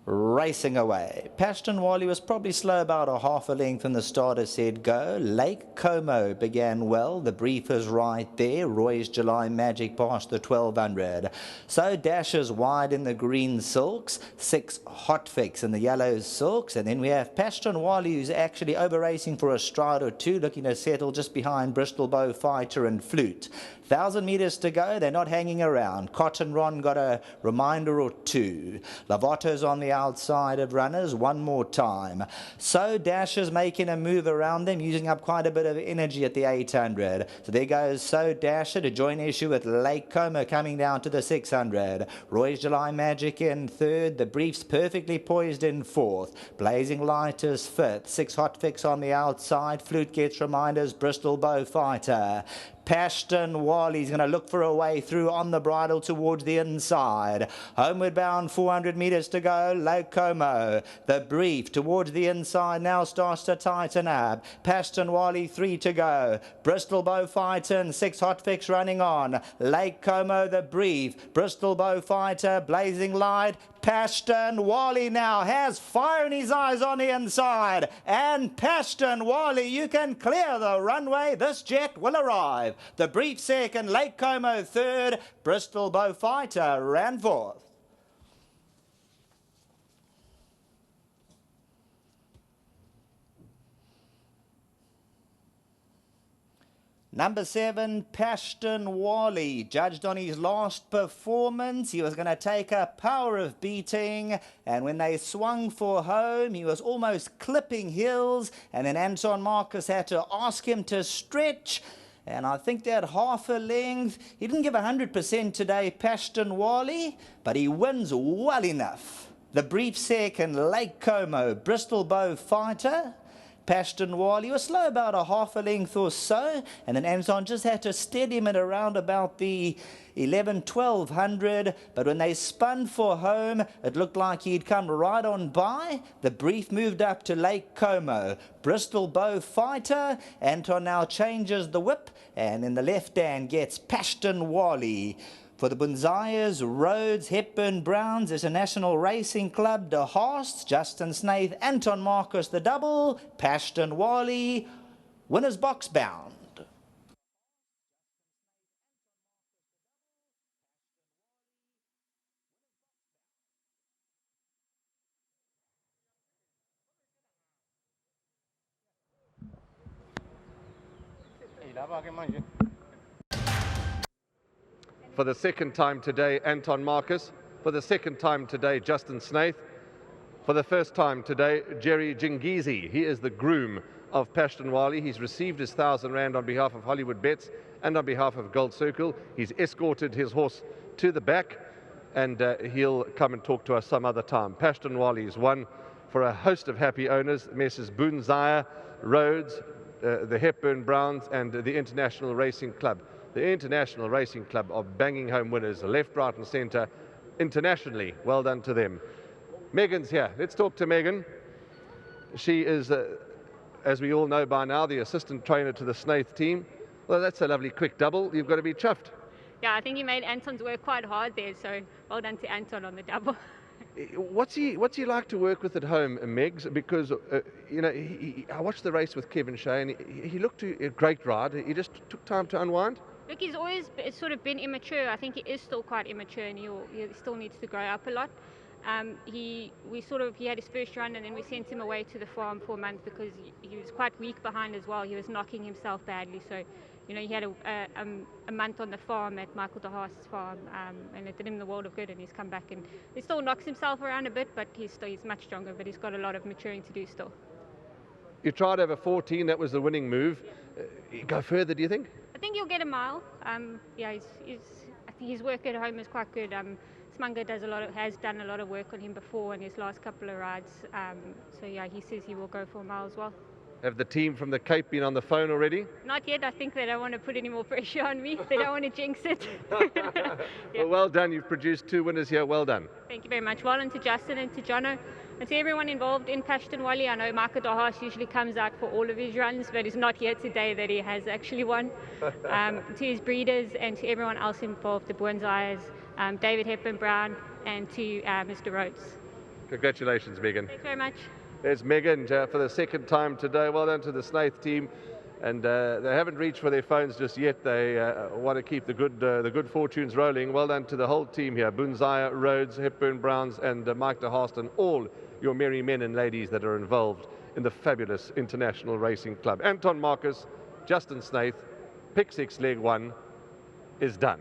Racing away. PASHTUNWALI was probably slow about a half a length when the starter said go. Lake Como began well. The brief is right there. Roy's July Magic past the 1200. So dashes wide in the green silks. 6 Hot Fix in the yellow silks. And then we have PASHTUNWALI, who's actually over racing for a stride or two, looking to settle just behind Bristol Bow Fighter and Flute. 1,000 meters to go. They're not hanging around. Cotton Ron got a reminder or two. Lavato's on the outside of runners one more time. So Dasher's making a move around them, using up quite a bit of energy at the 800. So there goes So Dasher to join issue with Lake Como coming down to the 600. Roy's July Magic in third. The Brief's perfectly poised in fourth. Blazing Light is fifth. 6 Hot Fix on the outside. Flute gets reminders. Bristol Bow Fighter. PASHTUNWALI's going to look for a way through on the bridle towards the inside. Homeward bound, 400 meters to go. Lake Como. The Brief towards the inside now starts to tighten up. PASHTUNWALI 3 to go. Bristol Bow Fighter and 6 Hot Fix running on. Lake Como, the Brief. Bristol Bow Fighter, Blazing Light. PASHTUNWALI now has fire in his eyes on the inside. And PASHTUNWALI, you can clear the runway. This jet will arrive. The Brief second, Lake Como third. Bristol Bow Fighter ran fourth. Number 7, PASHTUNWALI, judged on his last performance. He was going to take a power of beating, and when they swung for home, he was almost clipping hills, and then Anton Marcus had to ask him to stretch, and I think that half a length. He didn't give 100% today, PASHTUNWALI, but he wins well enough. The Brief second, Lake Como, Bristol Bow Fighter. PASHTUNWALI was slow about a half a length or so, and then Anton just had to steady him at around about the 1200, but when they spun for home, it looked like he'd come right on by. The Brief moved up to Lake Como. Bristol Bow Fighter. Anton now changes the whip, and in the left hand gets PASHTUNWALI. For the Bunzayas, Rhodes, Hepburn Browns, International Racing Club, De Haast, Justin Snaith, Anton Marcus the double, PASHTUNWALI, winners box bound. For the second time today, Anton Marcus. For the second time today, Justin Snaith. For the first time today, Jerry Jingizi. He is the groom of PASHTUNWALI. He's received his 1,000 rand on behalf of Hollywoodbets and on behalf of Gold Circle. He's escorted his horse to the back, and he'll come and talk to us some other time. PASHTUNWALI's won for a host of happy owners, Messrs. Bunzaya, Rhodes, the Hepburn Browns, and the International Racing Club. The International Racing Club are banging home winners, left, right and centre, internationally. Well done to them. Megan's here. Let's talk to Megan. She is, as we all know by now, the assistant trainer to the Snaith team. Well, that's a lovely quick double. You've got to be chuffed. Yeah, I think he made Anton's work quite hard there, so well done to Anton on the double. What's he like to work with at home, Megs? Because you know, I watched the race with Kevin Shea, and he looked a great ride. He just took time to unwind. Look, he's always sort of been immature. I think he is still quite immature, and he still needs to grow up a lot. He had his first run, and then we sent him away to the farm for a month because he was quite weak behind as well. He was knocking himself badly, so you know, he had a month on the farm at Michael De Haast's farm, and it did him the world of good, and he's come back and he still knocks himself around a bit, but he's much stronger, but he's got a lot of maturing to do still. You tried over 14, that was the winning move. Go further, do you think? I think he'll get a mile. Yeah, I think his work at home is quite good. Smunger has done a lot of work on him before in his last couple of rides. So yeah, he says he will go for a mile as well. Have the team from the Cape been on the phone already? Not yet. I think they don't want to put any more pressure on me. They don't want to jinx it. Yeah. Well done. You've produced 2 winners here. Well done. Thank you very much. Well done to Justin and to Jono. And to everyone involved in PASHTUNWALI. I know Michael De Haast usually comes out for all of his runs, but he's not here today that he has actually won. To his breeders and to everyone else involved, the Bunzayas, David Hepburn Brown, and to Mr. Rhodes. Congratulations, Megan. Thanks very much. There's Megan for the second time today. Well done to the Snaith team. And they haven't reached for their phones just yet. They want to keep the good fortunes rolling. Well done to the whole team here. Bunzaya, Rhodes, Hepburn Browns, and Mike de Haast, and all your merry men and ladies that are involved in the fabulous International Racing Club. Anton Marcus, Justin Snaith, pick 6, leg 1 is done.